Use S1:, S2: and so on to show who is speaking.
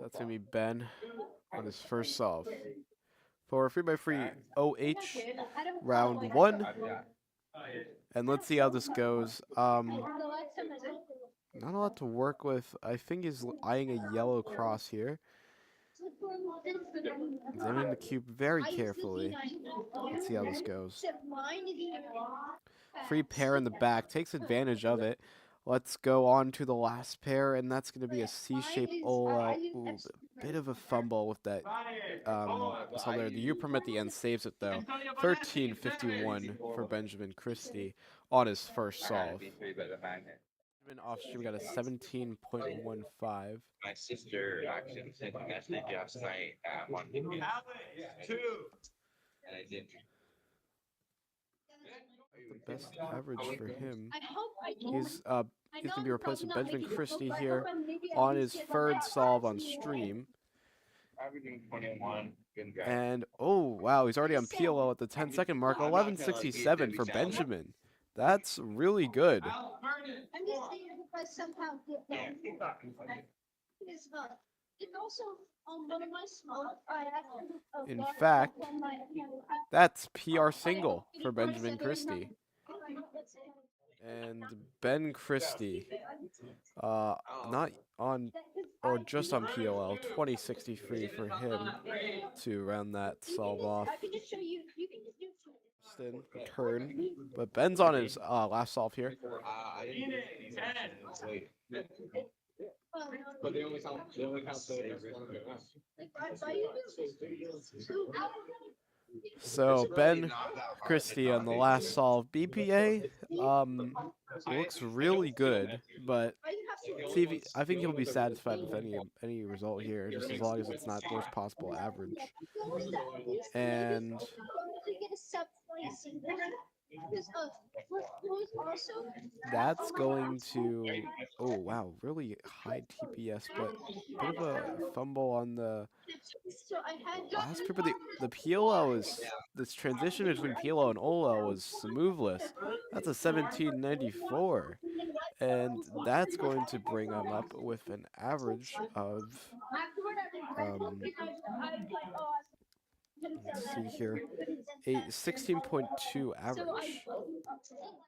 S1: That's going to be Ben on his first solve. For free by free OH round one. And let's see how this goes. Not a lot to work with. I think he's eyeing a yellow cross here. Examining the cube very carefully. Let's see how this goes. Free pair in the back. Takes advantage of it. Let's go on to the last pair, and that's going to be a C-shaped Ola. Ooh, a bit of a fumble with that. So there, the U-perm at the end saves it, though. 13:51 for Benjamin Christie on his first solve. Benjamin off stream got a 17.15.
S2: My sister actually sent a message last night on and I did.
S1: The best average for him. He's gonna be replaced with Benjamin Christie here on his third solve on stream.
S2: Averaging 21.
S1: And oh wow, he's already on PLO at the 10-second mark. 11:67 for Benjamin. That's really good.
S3: I'm just saying because somehow it's also one of my small.
S1: In fact, that's PR single for Benjamin Christie. And Ben Christie, not on, or just on PLL, 2063 for him to round that solve off. Turn, but Ben's on his last solve here.
S2: But they only count
S1: So Ben Christie on the last solve. BPA looks really good, but TV, I think he'll be satisfied with any result here, just as long as it's not worst possible average. And that's going to, oh wow, really high TPS, but a bit of a fumble on the last pair. But the PLO is, this transition between PLO and OLO was smoothless. That's a 1794. And that's going to bring him up with an average of, let's see here, a 16.2 average.